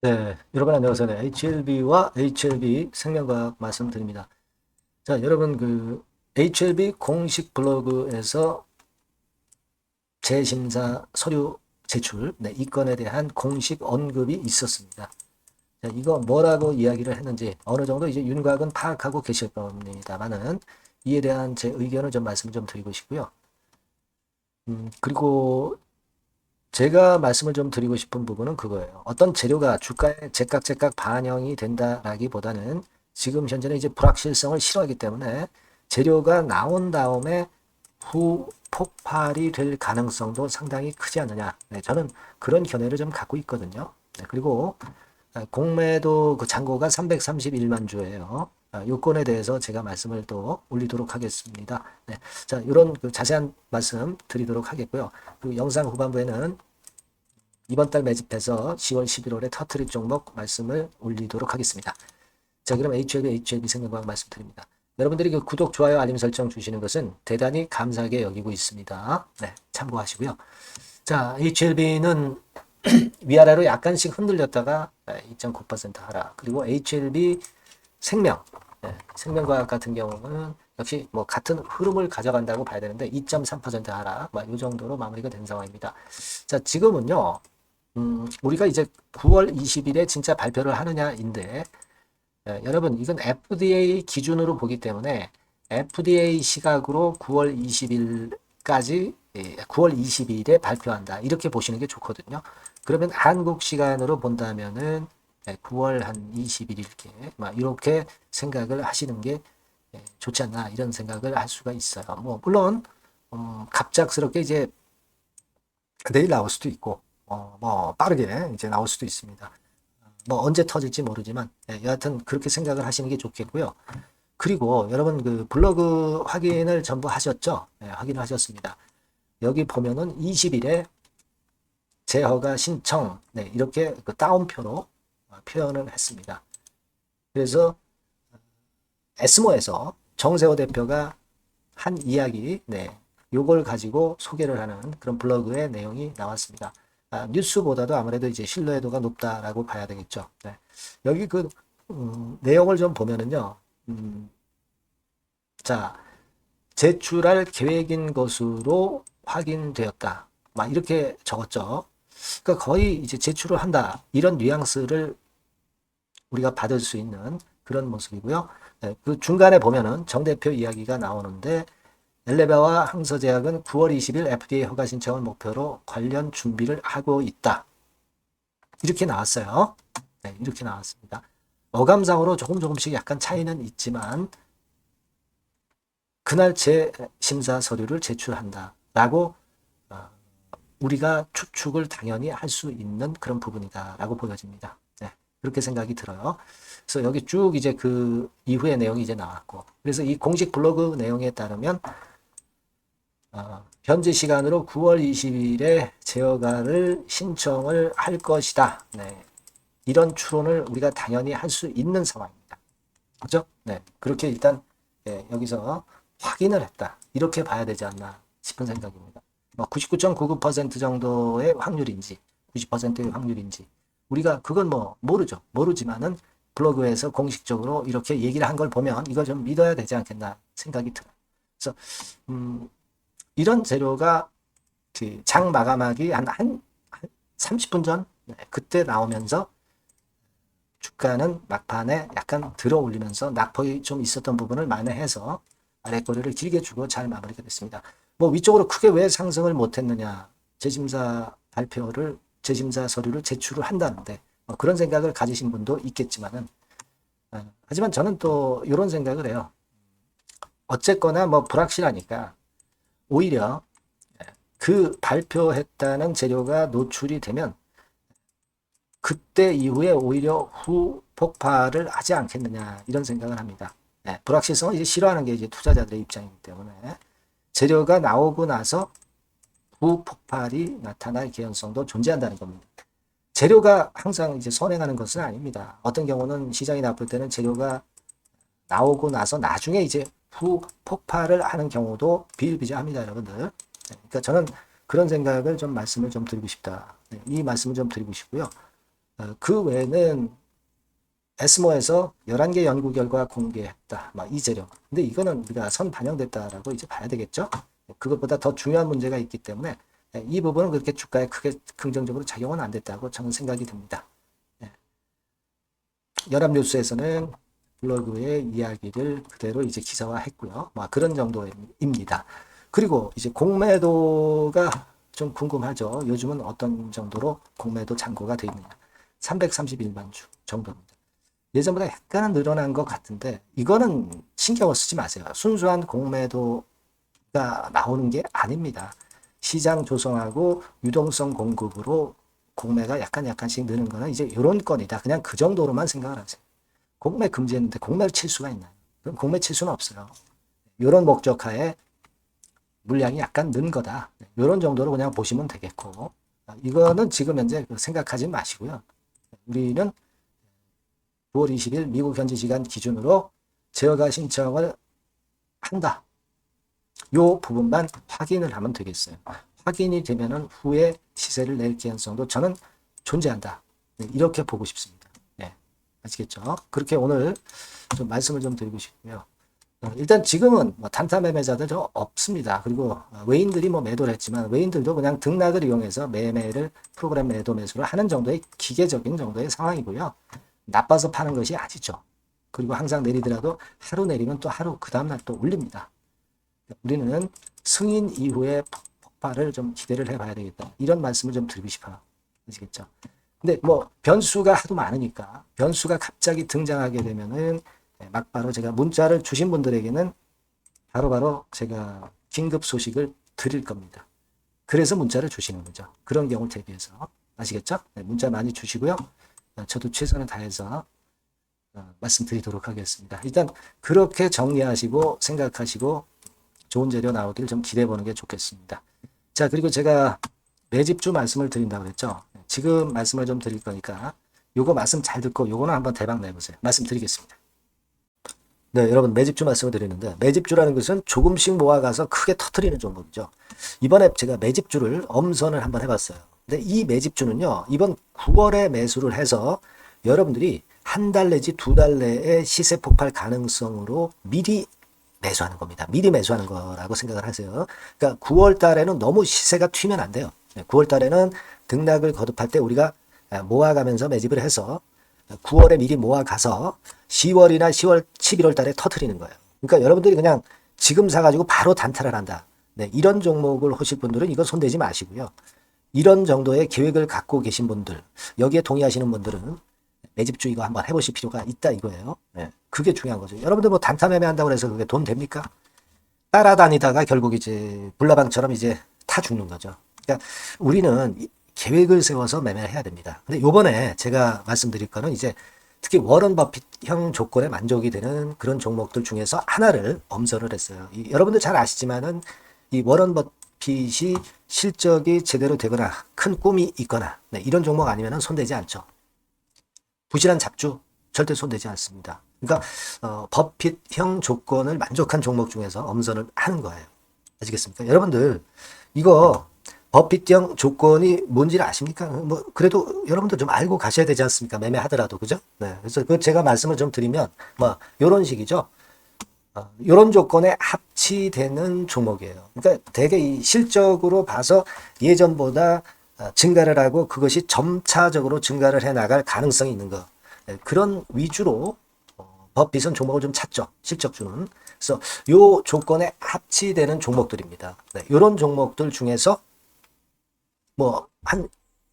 네, 여러분 안녕하세요. 네, HLB와 HLB 생명과학 말씀드립니다. 자, 여러분 HLB 공식 블로그에서 재심사 서류 제출, 네, 이 건에 대한 공식 언급이 있었습니다. 자, 이거 뭐라고 이야기를 했는지 어느 정도 이제 윤곽은 파악하고 계실 겁니다만은 이에 대한 제 의견을 좀 말씀 좀 드리고 싶고요. 그리고 제가 말씀을 좀 드리고 싶은 부분은 그거예요. 어떤 재료가 주가에 제깍제깍 반영이 된다라기보다는 지금 현재는 이제 불확실성을 싫어하기 때문에 재료가 나온 다음에 후 폭발이 될 가능성도 상당히 크지 않느냐. 네, 저는 그런 견해를 좀 갖고 있거든요. 네, 그리고 공매도 그 잔고가 331만 주예요. 요건에 대해서 제가 말씀을 또 올리도록 하겠습니다. 네, 자, 이런 자세한 말씀 드리도록 하겠고요. 그리고 영상 후반부에는 이번 달 매집해서 10월, 11월에 터트릴 종목 말씀을 올리도록 하겠습니다. 자, 그럼 HLB 생명과학 말씀드립니다. 여러분들이 그 구독, 좋아요, 알림 설정 주시는 것은 대단히 감사하게 여기고 있습니다. 네, 참고하시고요. 자, HLB는 위아래로 약간씩 흔들렸다가 2.9% 하락. 그리고 HLB 생명, 생명과학 같은 경우는 역시 뭐 같은 흐름을 가져간다고 봐야 되는데 2.3% 하락, 이 정도로 마무리가 된 상황입니다. 자, 지금은요. 우리가 이제 9월 20일에 진짜 발표를 하느냐인데, 여러분, 이건 FDA 기준으로 보기 때문에 FDA 시각으로 9월 20일까지, 9월 20일에 발표한다. 이렇게 보시는 게 좋거든요. 그러면 한국 시간으로 본다면은 9월 한 20일 이렇게 생각을 하시는 게 좋지 않나 이런 생각을 할 수가 있어요. 뭐 물론 갑작스럽게 이제 내일 나올 수도 있고, 뭐 빠르게 이제 나올 수도 있습니다. 뭐 언제 터질지 모르지만 여하튼 그렇게 생각을 하시는 게 좋겠고요. 그리고 여러분 그 블로그 확인을 전부 하셨죠? 네, 확인을 하셨습니다. 여기 보면은 20일에 재허가 신청 이렇게 그 따옴표로 표현을 했습니다. 그래서 에스모에서 정세호 대표가 한 이야기, 요걸 가지고 소개를 하는 그런 블로그의 내용이 나왔습니다. 뉴스보다도 아무래도 이제 신뢰도가 높다라고 봐야 되겠죠. 네. 여기 내용을 좀 보면은요, 자, 제출할 계획인 것으로 확인되었다. 막 이렇게 적었죠. 그러니까 거의 이제 제출을 한다. 이런 뉘앙스를 우리가 받을 수 있는 그런 모습이고요. 네, 그 중간에 보면은 정 대표 이야기가 나오는데 엘레바와 항서제약은 9월 20일 FDA 허가 신청을 목표로 관련 준비를 하고 있다. 이렇게 나왔어요. 네, 이렇게 나왔습니다. 어감상으로 조금씩 약간 차이는 있지만 그날 재심사 서류를 제출한다라고 우리가 추측을 당연히 할 수 있는 그런 부분이다라고 보여집니다. 네, 그렇게 생각이 들어요. 그래서 여기 쭉 이제 그 이후의 내용이 이제 나왔고, 그래서 이 공식 블로그 내용에 따르면 현재 시간으로 9월 20일에 제어가를 신청을 할 것이다. 네, 이런 추론을 우리가 당연히 할 수 있는 상황입니다. 그죠? 네, 그렇게 일단 여기서 확인을 했다. 이렇게 봐야 되지 않나 싶은 생각입니다. 99.99% 정도의 확률인지 90%의 확률인지 우리가 그건 뭐 모르죠. 모르지만은 블로그에서 공식적으로 이렇게 얘기를 한 걸 보면 이걸 좀 믿어야 되지 않겠나 생각이 들어요. 그래서 이런 재료가 그장 마감하기 한 30분 전 그때 나오면서 주가는 막판에 약간 들어 올리면서 낙폭이 좀 있었던 부분을 만회해서 아래꼬리를 길게 주고 잘 마무리가 됐습니다. 뭐 위쪽으로 크게 왜 상승을 못했느냐, 재심사 서류를 제출을 한다는데 뭐 그런 생각을 가지신 분도 있겠지만은 하지만 저는 또 이런 생각을 해요. 어쨌거나 뭐 불확실하니까 오히려 그 발표했다는 재료가 노출이 되면 그때 이후에 오히려 후 폭발을 하지 않겠느냐 이런 생각을 합니다. 불확실성을 이제 싫어하는 게 이제 투자자들의 입장이기 때문에 재료가 나오고 나서 후 폭발이 나타날 개연성도 존재한다는 겁니다. 재료가 항상 이제 선행하는 것은 아닙니다. 어떤 경우는 시장이 나쁠 때는 재료가 나오고 나서 나중에 이제 후 폭발을 하는 경우도 비일비재합니다, 여러분들. 그러니까 저는 그런 생각을 좀 말씀을 좀 드리고 싶다. 이 말씀을 좀 드리고 싶고요. 그 외에는 에스모에서 11개 연구 결과 공개했다. 막 이 재료. 근데 이거는 우리가 선 반영됐다라고 이제 봐야 되겠죠. 그것보다 더 중요한 문제가 있기 때문에 이 부분은 그렇게 주가에 크게 긍정적으로 작용은 안 됐다고 저는 생각이 듭니다. 연합뉴스에서는 블로그의 이야기를 그대로 이제 기사화했고요. 뭐 그런 정도입니다. 그리고 이제 공매도가 좀 궁금하죠. 요즘은 어떤 정도로 공매도 잔고가 되어 있느냐. 331만 주 정도입니다. 예전보다 약간은 늘어난 것 같은데 이거는 신경을 쓰지 마세요. 순수한 공매도가 나오는 게 아닙니다. 시장 조성하고 유동성 공급으로 공매가 약간씩 느는 거는 이제 이런 건이다. 그냥 그 정도로만 생각을 하세요. 공매 금지했는데 공매를 칠 수가 있나요? 그럼 공매 칠 수는 없어요. 이런 목적하에 물량이 약간 는 거다. 이런 정도로 그냥 보시면 되겠고 이거는 지금 현재 생각하지 마시고요. 우리는 9월 20일 미국 현지 시간 기준으로 제어가 신청을 한다. 요 부분만 확인을 하면 되겠어요. 확인이 되면은 후에 시세를 낼 가능성도 저는 존재한다. 이렇게 보고 싶습니다. 네, 아시겠죠? 그렇게 오늘 좀 말씀을 좀 드리고 싶고요. 일단 지금은 뭐 단타 매매자들 좀 없습니다. 그리고 외인들이 뭐 매도를 했지만 외인들도 그냥 등락을 이용해서 매매를 프로그램 매도 매수를 하는 정도의 기계적인 정도의 상황이고요. 나빠서 파는 것이 아니죠. 그리고 항상 내리더라도 하루 내리면 또 하루 그 다음날 또 올립니다. 우리는 승인 이후에 폭발을 좀 기대를 해봐야 되겠다. 이런 말씀을 좀 드리고 싶어요. 아시겠죠? 근데 뭐 변수가 하도 많으니까 변수가 갑자기 등장하게 되면은 막바로 제가 문자를 주신 분들에게는 바로바로 제가 긴급 소식을 드릴 겁니다. 그래서 문자를 주시는 거죠. 그런 경우를 대비해서. 아시겠죠? 네, 문자 많이 주시고요. 저도 최선을 다해서 말씀드리도록 하겠습니다. 일단 그렇게 정리하시고 생각하시고 좋은 재료 나오길 좀 기대해 보는 게 좋겠습니다. 자, 그리고 제가 매집주 말씀을 드린다고 했죠. 지금 말씀을 좀 드릴 거니까 요거 말씀 잘 듣고 요거는 한번 대박 내보세요. 말씀드리겠습니다. 네, 여러분 매집주 말씀을 드리는데 매집주라는 것은 조금씩 모아가서 크게 터트리는 종목이죠. 이번에 제가 매집주를 엄선을 한번 해봤어요. 근데 이 매집주는요, 이번 9월에 매수를 해서 여러분들이 한 달 내지 두 달 내에 시세 폭발 가능성으로 미리 매수하는 겁니다. 미리 매수하는 거라고 생각을 하세요. 그러니까 9월 달에는 너무 시세가 튀면 안 돼요. 9월 달에는 등락을 거듭할 때 우리가 모아가면서 매집을 해서 9월에 미리 모아가서 10월이나 10월, 11월 달에 터트리는 거예요. 그러니까 여러분들이 그냥 지금 사가지고 바로 단타를 한다. 네, 이런 종목을 하실 분들은 이거 손대지 마시고요. 이런 정도의 계획을 갖고 계신 분들, 여기에 동의하시는 분들은 매집주 이거 한번 해보실 필요가 있다 이거예요. 네, 그게 중요한 거죠. 여러분들 뭐 단타 매매한다고 해서 그게 돈 됩니까? 따라다니다가 결국 이제 불나방처럼 이제 타 죽는 거죠. 그러니까 우리는 계획을 세워서 매매를 해야 됩니다. 근데 요번에 제가 말씀드릴 거는 이제 특히 워런 버핏형 조건에 만족이 되는 그런 종목들 중에서 하나를 엄선을 했어요. 여러분들 잘 아시지만은 이 워런 버핏이 실적이 제대로 되거나 큰 꿈이 있거나 네, 이런 종목 아니면은 손대지 않죠. 부실한 잡주 절대 손대지 않습니다. 그러니까 버핏형 조건을 만족한 종목 중에서 엄선을 하는 거예요. 아시겠습니까? 여러분들 이거 버핏형 조건이 뭔지를 아십니까? 뭐 그래도 여러분들 좀 알고 가셔야 되지 않습니까? 매매하더라도 그죠? 네, 그래서 그 제가 말씀을 좀 드리면 뭐 이런 식이죠. 이런 조건에 합치되는 종목이에요. 그러니까 되게 이 실적으로 봐서 예전보다 증가를 하고 그것이 점차적으로 증가를 해 나갈 가능성이 있는 거. 네, 그런 위주로 버핏은 종목을 좀 찾죠. 실적주는. 그래서 요 조건에 합치되는 종목들입니다. 네, 이런 종목들 중에서 뭐 한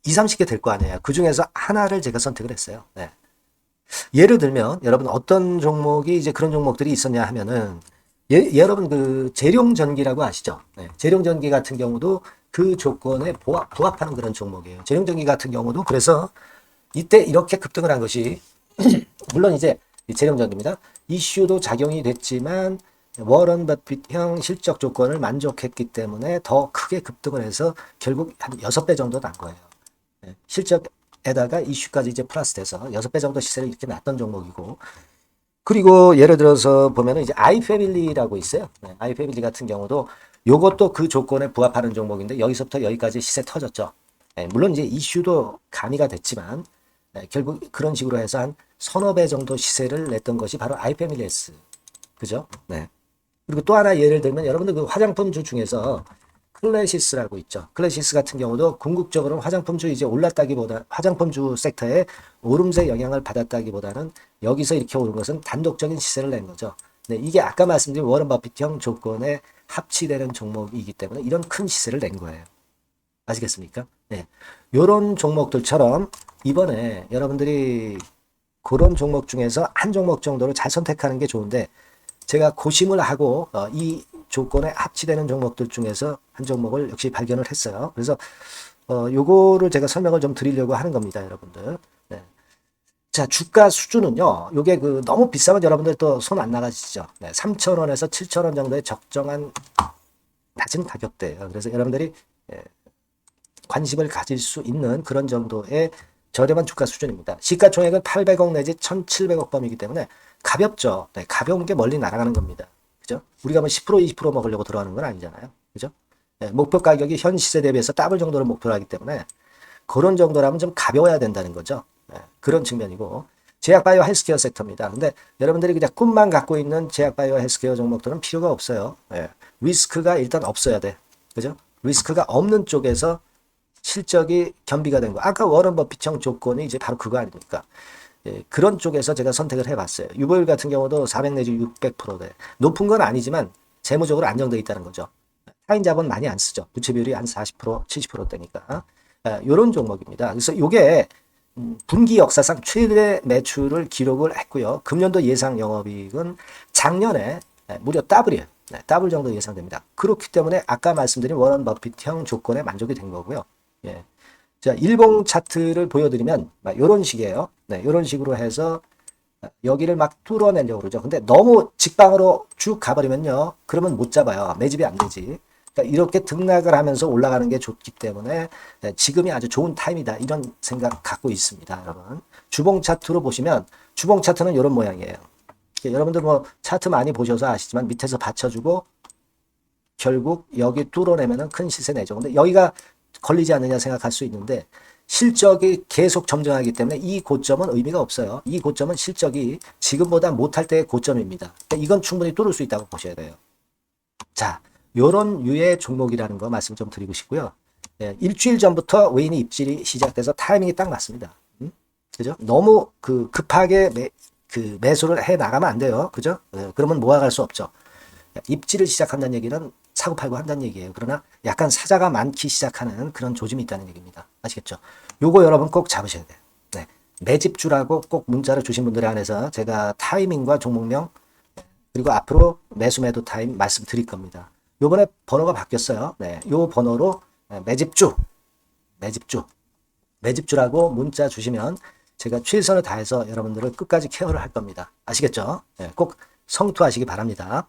2, 30개 될 거 아니에요. 그 중에서 하나를 제가 선택을 했어요. 네. 예를 들면 여러분 어떤 종목이 이제 그런 종목들이 있었냐 하면은 여러분 그 재룡전기라고 아시죠? 네. 재룡전기 같은 경우도 그 조건에 부합하는 그런 종목이에요. 재룡전기 같은 경우도 그래서 이때 이렇게 급등을 한 것이 물론 이제 재룡전기입니다. 이슈도 작용이 됐지만 워런 버핏형 실적 조건을 만족했기 때문에 더 크게 급등을 해서 결국 한 6배 정도 난 거예요. 네. 실적에다가 이슈까지 이제 플러스 돼서 6배 정도 시세를 이렇게 놨던 종목이고 그리고 예를 들어서 보면은 이제 아이패밀리라고 있어요. 네. 아이패밀리 같은 경우도 요것도 그 조건에 부합하는 종목인데 여기서부터 여기까지 시세 터졌죠. 네. 물론 이제 이슈도 가미가 됐지만 결국 그런 식으로 해서 한 서너 배 정도 시세를 냈던 것이 바로 아이패밀리에스. 그죠? 네. 그리고 또 하나 예를 들면 여러분들 그 화장품주 중에서 클래시스라고 있죠. 클래시스 같은 경우도 궁극적으로는 화장품주 이제 올랐다기보다 화장품주 섹터에 오름세 영향을 받았다기보다는 여기서 이렇게 오른 것은 단독적인 시세를 낸 거죠. 네, 이게 아까 말씀드린 워런 버핏형 조건에 합치되는 종목이기 때문에 이런 큰 시세를 낸 거예요. 아시겠습니까? 네. 요런 종목들처럼 이번에 여러분들이 그런 종목 중에서 한 종목 정도를 잘 선택하는 게 좋은데 제가 고심을 하고 이 조건에 합치되는 종목들 중에서 한 종목을 역시 발견을 했어요. 그래서 요거를 제가 설명을 좀 드리려고 하는 겁니다, 여러분들. 네. 자, 주가 수준은요. 요게 그 너무 비싸면 여러분들 또 손 안 나가시죠. 네, 3,000원에서 7,000원 정도의 적정한 낮은 가격대예요. 그래서 여러분들이 관심을 가질 수 있는 그런 정도의 저렴한 주가 수준입니다. 시가총액은 800억 내지 1,700억 범이기 때문에 가볍죠. 네, 가벼운 게 멀리 날아가는 겁니다. 그죠? 우리가 뭐 10% 20% 먹으려고 들어가는 건 아니잖아요. 그죠? 네, 목표 가격이 현 시세 대비해서 더블 정도를 목표로 하기 때문에 그런 정도라면 좀 가벼워야 된다는 거죠. 네, 그런 측면이고 제약바이오 헬스케어 섹터입니다. 근데 여러분들이 그냥 꿈만 갖고 있는 제약바이오 헬스케어 종목들은 필요가 없어요. 네, 리스크가 일단 없어야 돼. 그죠? 리스크가 없는 쪽에서 실적이 겸비가 된 거. 아까 워런 버핏형 조건이 이제 바로 그거 아닙니까? 예, 그런 쪽에서 제가 선택을 해봤어요. 유보율 같은 경우도 400 내지 600%대. 높은 건 아니지만 재무적으로 안정되어 있다는 거죠. 타인 자본 많이 안 쓰죠. 부채 비율이 한 40%, 70%대니까. 이런 종목입니다. 그래서 이게 분기 역사상 최대 매출을 기록을 했고요. 금년도 예상 영업이익은 작년에 무려 더블이에요. 네, 더블 정도 예상됩니다. 그렇기 때문에 아까 말씀드린 워런 버핏형 조건에 만족이 된 거고요. 예. 자, 일봉 차트를 보여드리면 이런 식이에요. 네, 이런 식으로 해서 여기를 막 뚫어내려고 그러죠. 근데 너무 직방으로 쭉 가버리면요. 그러면 못 잡아요. 매집이 안 되지. 그러니까 이렇게 등락을 하면서 올라가는 게 좋기 때문에 지금이 아주 좋은 타임이다. 이런 생각 갖고 있습니다. 여러분. 주봉 차트로 보시면 주봉 차트는 이런 모양이에요. 여러분들 뭐 차트 많이 보셔서 아시지만 밑에서 받쳐주고 결국 여기 뚫어내면은 큰 시세 내죠. 근데 여기가 걸리지 않느냐 생각할 수 있는데 실적이 계속 점증하기 때문에 이 고점은 의미가 없어요. 이 고점은 실적이 지금보다 못할 때의 고점입니다. 그러니까 이건 충분히 뚫을 수 있다고 보셔야 돼요. 자, 요런 유의 종목이라는 거 말씀 좀 드리고 싶고요. 예, 일주일 전부터 외인이 입질이 시작돼서 타이밍이 딱 맞습니다. 그죠? 너무 급하게 매수를 해 나가면 안 돼요. 그죠? 예, 그러면 모아갈 수 없죠. 입지를 시작한다는 얘기는 사고 팔고 한다는 얘기예요. 그러나 약간 사자가 많기 시작하는 그런 조짐이 있다는 얘기입니다. 아시겠죠? 요거 여러분 꼭 잡으셔야 돼요. 네. 매집주라고 꼭 문자를 주신 분들에 한해서 제가 타이밍과 종목명 그리고 앞으로 매수 매도 타임 말씀드릴 겁니다. 요번에 번호가 바뀌었어요. 네. 요 번호로 매집주라고 문자 주시면 제가 최선을 다해서 여러분들을 끝까지 케어를 할 겁니다. 아시겠죠? 네. 꼭 성투하시기 바랍니다.